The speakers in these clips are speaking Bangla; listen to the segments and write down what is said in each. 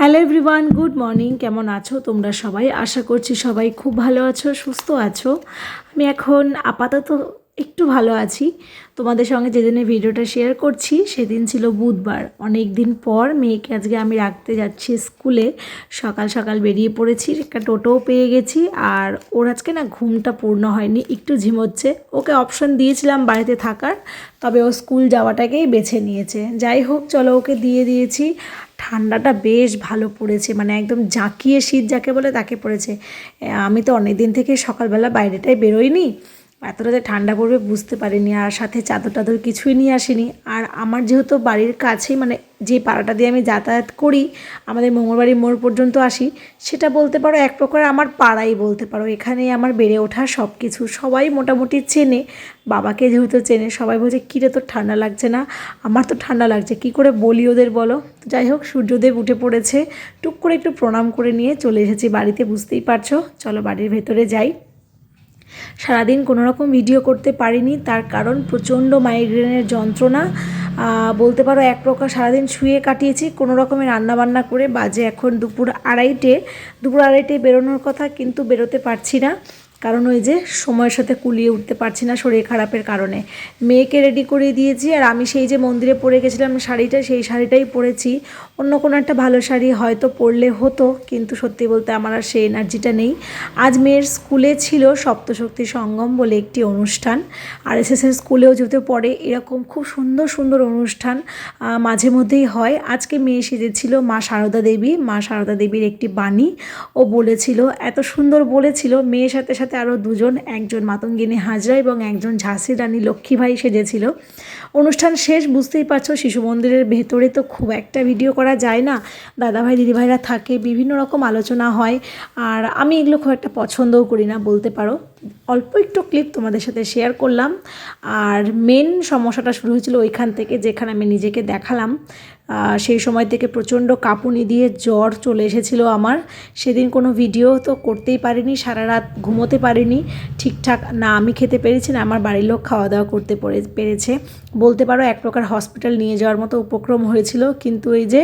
Hello everyone, good morning. কেমন আছো তোমরা সবাই? আশা করছি সবাই খুব ভালো আছো, সুস্থ আছো। আমি এখন আপাতত একটু ভালো আছি। তোমাদের সঙ্গে যেদিনে ভিডিওটা শেয়ার করছি সেদিন ছিল বুধবার। অনেক দিন পর মেয়েকে আজকে আমি রাখতে যাচ্ছি স্কুলে। সকাল সকাল বেরিয়ে পড়েছি, একটা টোটোও পেয়ে গেছি। আর ওর আজকে না ঘুমটা পূর্ণ হয়নি, একটু ঝিমোচ্ছে। ওকে অপশন দিয়েছিলাম বাড়িতে থাকার, তবে ও স্কুল যাওয়াটাকেই বেছে নিয়েছে। যাই হোক, চলো ওকে দিয়ে দিয়েছি। ঠান্ডাটা বেশ ভালো পড়েছে, মানে একদম জাঁকিয়ে শীত যাকে বলে তাকে পড়েছে। আমি তো অনেক দিন থেকে সকালবেলা বাইরেটাই বেরোইনি, এতটা যে ঠান্ডা পড়বে বুঝতে পারিনি। আর সাথে চাদর টাদর কিছুই নিয়ে আসিনি। আর আমার যেহেতু বাড়ির কাছেই, মানে যে পাড়াটা দিয়ে আমি যাতায়াত করি, আমাদের মঙ্গলবাড়ির মোড় পর্যন্ত আসি, সেটা বলতে পারো এক প্রকার আমার পাড়াই বলতে পারো। এখানেই আমার বেড়ে ওঠা সব কিছু। সবাই মোটামুটি চেনে, বাবাকে যেহেতু চেনে, সবাই বলছে কিরে তোর ঠান্ডা লাগছে না? আমার তো ঠান্ডা লাগছে, কি করে বলি ওদের বলো। যাই হোক, সূর্যদেব উঠে পড়েছে, টুক করে একটু প্রণাম করে নিয়ে চলে এসেছি বাড়িতে, বুঝতেই পারছো। চলো বাড়ির ভেতরে যাই। সারাদিন কোনো রকম ভিডিও করতে পারিনি, তার কারণ প্রচণ্ড মাইগ্রেনের যন্ত্রণা। বলতে পারো এক প্রকার সারাদিন শুয়ে কাটিয়েছি কোনো রকমে রান্নাবান্না করে। বাজে এখন দুপুর আড়াইটে বেরোনোর কথা, কিন্তু বেরোতে পারছি না, কারণ ওই যে সময়ের সাথে কুলিয়ে উঠতে পারছি না শরীর খারাপের কারণে। মেয়েকে রেডি করে দিয়েছি, আর আমি সেই যে মন্দিরে পরে গেছিলাম শাড়িটা, সেই শাড়িটাই পরেছি। অন্য কোনো একটা ভালো শাড়ি হয়তো পরলে হতো, কিন্তু সত্যি বলতে আমার আর সেই এনার্জিটা নেই। আজ মেয়ের স্কুলে ছিল সপ্তশক্তি সঙ্গম বলে একটি অনুষ্ঠান। আরএসএসের স্কুলেও যেহেতু পড়ে, এরকম খুব সুন্দর সুন্দর অনুষ্ঠান মাঝে মধ্যেই হয়। আজকে মেয়ে সেজেছিল মা সারদা দেবী, মা সারদা দেবীর একটি বাণী ও বলেছিল, এত সুন্দর বলেছিল। মেয়ের সাথে সাথে আরও দুজন, একজন মাতঙ্গিনী হাজরা এবং একজন ঝাঁসির রানী লক্ষ্মীবাঈ সেজেছিল। অনুষ্ঠান শেষ, বুঝতেই পারছো শিশু মন্দিরের ভেতরে তো খুব একটা ভিডিও করা যায় না, দাদাভাই দিদিভাইরা থাকে, বিভিন্ন রকম আলোচনা হয়। আর আমি এগুলো খুব একটা পছন্দও করি না বলতে পারো। অল্প একটু ক্লিপ তোমাদের সাথে শেয়ার করলাম। আর মেন সমস্যাটা শুরু হয়েছিল ওইখান থেকে, যেখানে আমি নিজেকে দেখালাম। সেই সময় থেকে প্রচণ্ড কাঁপুনি দিয়ে জ্বর চলে এসেছিল আমার। সেদিন কোনো ভিডিও তো করতেই পারিনি, সারা রাত ঘুমোতে পারিনি ঠিকঠাক, না আমি খেতে পেরেছি না আমার বাড়ির লোক খাওয়া দাওয়া করতে পেরেছে। বলতে পারো এক প্রকার হসপিটাল নিয়ে যাওয়ার মতো উপক্রম হয়েছিল। কিন্তু এই যে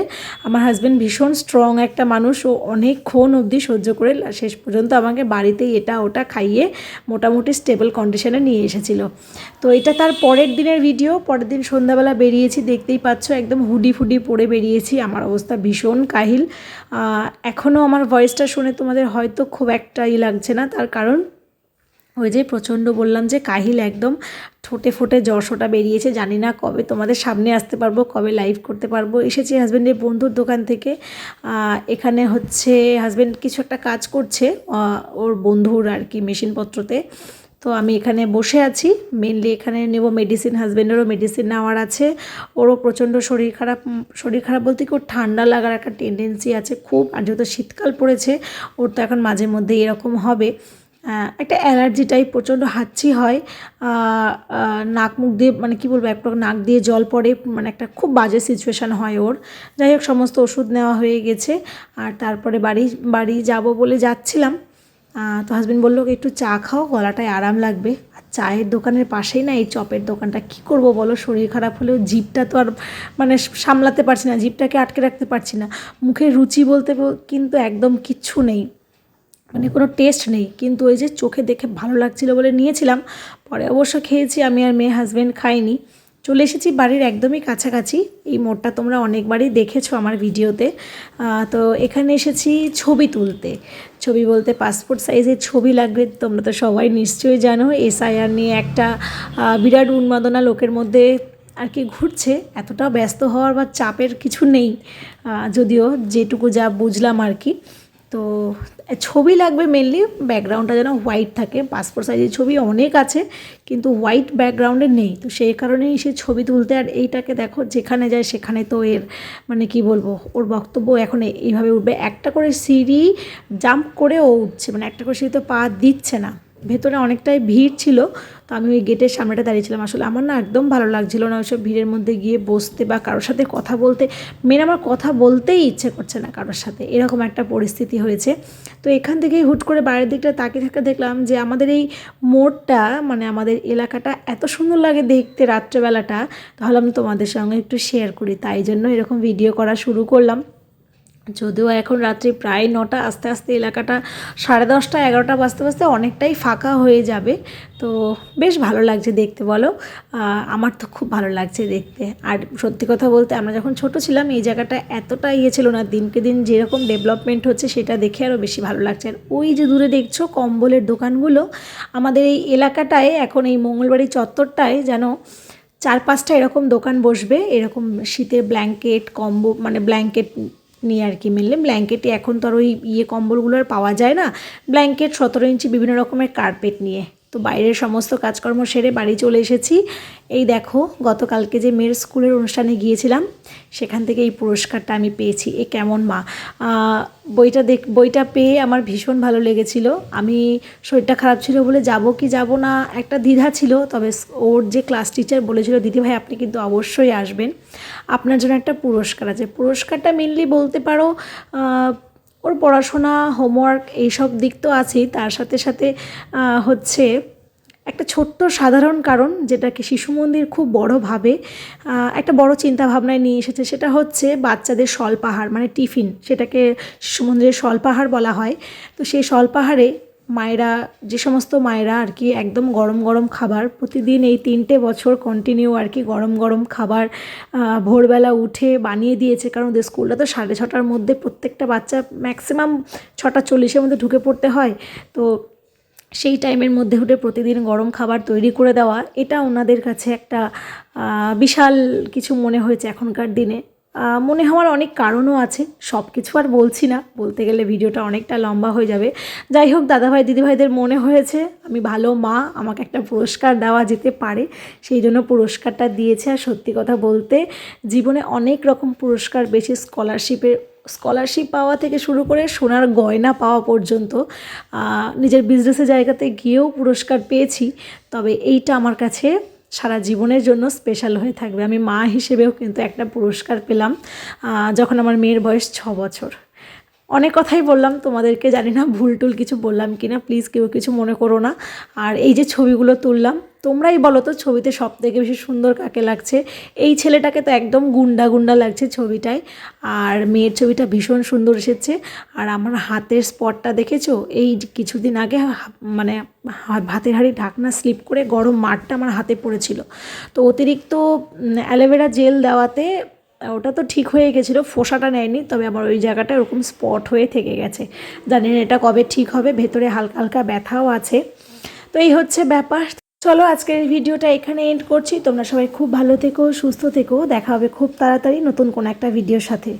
আমার হাজব্যান্ড ভীষণ স্ট্রং একটা মানুষ, ও অনেকক্ষণ অবধি সহ্য করে শেষ পর্যন্ত আমাকে বাড়িতেই এটা ওটা খাইয়ে মোটামুটি স্টেবল কন্ডিশনে নিয়ে এসেছিলো। তো এটা তার পরের দিনের ভিডিও। পরের দিন সন্ধ্যাবেলা বেরিয়েছি, দেখতেই পাচ্ছ একদম হুডি ফুডি পরে বেরিয়েছি। আমার অবস্থা ভীষণ কাহিল। এখনও আমার ভয়েসটা শুনে তোমাদের হয়তো খুব একটাই লাগছে না, তার কারণ ওই যে প্রচণ্ড বললাম যে কাহিল একদম, ঠোঁটে ফোটে জ্বরটা বেরিয়েছে। জানি না কবে তোমাদের সামনে আসতে পারবো, কবে লাইভ করতে পারবো। এসেছি হাজব্যান্ডের বন্ধুর দোকান থেকে। এখানে হচ্ছে হাজব্যান্ড কিছু একটা কাজ করছে ওর বন্ধুর আর কি মেশিনপত্রতে। তো আমি এখানে বসে আছি, মেনলি এখানে নেব মেডিসিন, হাজব্যান্ডেরও মেডিসিন নেওয়ার আছে। ওরও প্রচণ্ড শরীর খারাপ বলতে কি ওর ঠান্ডা লাগার একটা টেন্ডেন্সি আছে খুব। আর যেহেতু শীতকাল পড়েছে, ওর তো এখন মাঝে মধ্যে এরকম হবে। একটা অ্যালার্জি টাইপ, প্রচণ্ড হাঁচি হয়, নাক মুখ দিয়ে, মানে কী বলবো, একটা নাক দিয়ে জল পড়ে, মানে একটা খুব বাজে সিচুয়েশান হয় ওর। যাই হোক, সমস্ত ওষুধ নেওয়া হয়ে গেছে। আর তারপরে বাড়ি যাব বলে যাচ্ছিলাম। তো হাজব্যান্ড বললো একটু চা খাও, গলাটায় আরাম লাগবে। আর চায়ের দোকানের পাশেই না এই চপের দোকানটা। কী করব বলো, শরীর খারাপ হলেও জিভটা তো আর মানে সামলাতে পারছি না, জিভটাকে আটকে রাখতে পারছি না। মুখে রুচি বলতে কিন্তু একদম কিচ্ছু নেই, মানে কোনো টেস্ট নেই। কিন্তু ওই যে চোখে দেখে ভালো লাগছিলো বলে নিয়েছিলাম। পরে অবশ্য খেয়েছি আমি, আর মেয়ে, হাজব্যান্ড খাইনি। চলে এসেছি বাড়ির একদমই কাছাকাছি। এই মোড়টা তোমরা অনেকবারই দেখেছো আমার ভিডিওতে। তো এখানে এসেছি ছবি তুলতে। ছবি বলতে পাসপোর্ট সাইজের ছবি লাগবে। তোমরা তো সবাই নিশ্চয়ই জানো এসআইআর নিয়ে একটা বিরাট উন্মাদনা লোকের মধ্যে আর কি ঘুরছে। এতটাও ব্যস্ত হওয়ার বা চাপের কিছু নেই, যদিও যেটুকু যা বুঝলাম আর কি। তো ছবি লাগবে মেনলি, ব্যাকগ্রাউন্ডটা যেন হোয়াইট থাকে। পাসপোর্ট সাইজের ছবি অনেক আছে, কিন্তু হোয়াইট ব্যাকগ্রাউন্ডে নেই, তো সেই কারণেই সে ছবি তুলতে। আর এইটাকে দেখো, যেখানে যায় সেখানে তো এর মানে কি বলবো, ওর বক্তব্য এখন এইভাবে উঠবে। একটা করে সিঁড়ি জাম্প করে ও উঠছে, মানে একটা করে সিঁড়ি তো পা দিচ্ছে না। ভেতরে অনেকটাই ভিড় ছিল, তো আমি ওই গেটের সামনেটা দাঁড়িয়েছিলাম। আসলে আমার না একদম ভালো লাগছিল না ওইসব ভিড়ের মধ্যে গিয়ে বসতে বা কারোর সাথে কথা বলতে। মেন আমার কথা বলতেই ইচ্ছে করছে না কারোর সাথে, এরকম একটা পরিস্থিতি হয়েছে। তো এখান থেকেই হুট করে বাইরের দিকটা তাকিয়ে থাকতে দেখলাম যে আমাদের এই মোড়টা, মানে আমাদের এলাকাটা এত সুন্দর লাগে দেখতে রাত্রেবেলাটা। তাহলে আমি তোমাদের সঙ্গে একটু শেয়ার করি, তাই জন্য এরকম ভিডিও করা শুরু করলাম। যদিও এখন রাত্রি প্রায় 9টা, আস্তে আস্তে এলাকাটা 10:30 11টা বাজতে বাজতে অনেকটাই ফাঁকা হয়ে যাবে। তো বেশ ভালো লাগছে দেখতে বলো। আমার তো খুব ভালো লাগছে দেখতে। আর সত্যি কথা বলতে আমরা যখন ছোট ছিলাম এই জায়গাটা এতটা ছিল না, দিনকে দিন যেরকম ডেভেলপমেন্ট হচ্ছে সেটা দেখে আরও বেশি ভালো লাগছে। আর ওই যে দূরে দেখছো কম্বলের দোকানগুলো, আমাদের এই এলাকাটায় এখন এই মঙ্গলবাড়ি চত্বরটায় যেন 4-5টা এরকম দোকান বসবে, এরকম শীতের ব্ল্যাঙ্কেট মানে ব্ল্যাঙ্কেট নিয়ে আর কি। মেনলি ব্ল্যাঙ্কেটে এখন তো আর ওই কম্বলগুলো আর পাওয়া যায় না, ব্ল্যাঙ্কেট 17 ইঞ্চি বিভিন্ন রকমের কার্পেট নিয়ে। তো বাইরের সমস্ত কাজকর্ম সেরে বাড়ি চলে এসেছি। এই দেখো গতকালকে যে মেয়ের স্কুলের অনুষ্ঠানে গিয়েছিলাম সেখান থেকে এই পুরস্কারটা আমি পেয়েছি। এ কেমন মা বইটা পেয়ে আমার ভীষণ ভালো লেগেছিল। আমি শরীরটা খারাপ ছিল বলে যাব কি যাব না একটা দ্বিধা ছিল, তবে ওর যে ক্লাস টিচার বলেছিল দিদিভাই আপনি কিন্তু অবশ্যই আসবেন, আপনার জন্য একটা পুরস্কার আছে। পুরস্কারটা মেনলি বলতে পারো ওর পড়াশোনা, হোমওয়ার্ক এইসব দিক তো আছেই, তার সাথে সাথে হচ্ছে একটা ছোট্ট সাধারণ কারণ যেটাকে শিশু মন্দির খুব বড়োভাবে একটা বড় চিন্তা ভাবনায় নিয়ে এসেছে। সেটা হচ্ছে বাচ্চাদের স্বল্পাহার মানে টিফিন, সেটাকে শিশু মন্দিরের স্বল্পাহার বলা হয়। তো সেই স্বল্পাহারে মায়েরা, যে সমস্ত মায়েরা আর কি একদম গরম গরম খাবার প্রতিদিন এই 3টে বছর কন্টিনিউ আর কি গরম গরম খাবার ভোরবেলা উঠে বানিয়ে দিয়েছে, কারণ ওদের স্কুলটা তো 6:30টার মধ্যে প্রত্যেকটা বাচ্চা ম্যাক্সিমাম 6:40-এর মধ্যে ঢুকে পড়তে হয়। তো সেই টাইমের মধ্যে উঠে প্রতিদিন গরম খাবার তৈরি করে দেওয়া, এটা ওনাদের কাছে একটা বিশাল কিছু মনে হয়েছে এখনকার দিনে। মনে হওয়ার অনেক কারণও আছে, সব কিছু আর বলছি না, বলতে গেলে ভিডিওটা অনেকটা লম্বা হয়ে যাবে। যাই হোক দাদাভাই দিদিভাইদের মনে হয়েছে আমি ভালো মা, আমাকে একটা পুরস্কার দেওয়া যেতে পারে, সেই জন্য পুরস্কারটা দিয়েছে। আর সত্যি কথা বলতে জীবনে অনেক রকম পুরস্কার, বেশি স্কলারশিপ পাওয়া থেকে শুরু করে সোনার গয়না পাওয়া পর্যন্ত, নিজের বিজনেসের জায়গাতে গিয়েও পুরস্কার পেয়েছি, তবে এইটা আমার কাছে সারা জীবনের জন্য স্পেশাল হয়ে থাকবে। আমি মা হিসেবেও কিন্তু একটা পুরস্কার পেলাম যখন আমার মেয়ের বয়স 6 বছর। অনেক কথাই বললাম তোমাদেরকে, জানি না ভুল টুল কিছু বললাম কি না, প্লিজ কেউ কিছু মনে করো না। আর এই যে ছবিগুলো তুললাম, তোমরাই বলো তো ছবিতে সবথেকে বেশি সুন্দর কাকে লাগছে। এই ছেলেটাকে তো একদম গুন্ডা গুন্ডা লাগছে ছবিটায়, আর মেয়ের ছবিটা ভীষণ সুন্দর এসেছে। আর আমার হাতের স্পটটা দেখেছো, এই কিছুদিন আগে মানে ভাতের হাঁড়ি ঢাকনা স্লিপ করে গরম মাঠটা আমার হাতে পড়েছিল, তো অতিরিক্ত অ্যালোভেরা জেল দেওয়াতে ওটা তো ঠিক হয়ে গেছিলো, ফোসাটা নেয়নি, তবে আমার ওই জায়গাটা ওরকম স্পট হয়ে থেকে গেছে। জানি না এটা কবে ঠিক হবে, ভেতরে হালকা হালকা ব্যথাও আছে। তো এই হচ্ছে ব্যাপার। চলো আজকের ভিডিওটা এখানে এন্ড করছি। তোমরা সবাই খুব ভালো থেকো, সুস্থ থেকো, দেখা হবে খুব তাড়াতাড়ি নতুন কোনো একটা ভিডিওর সাথে।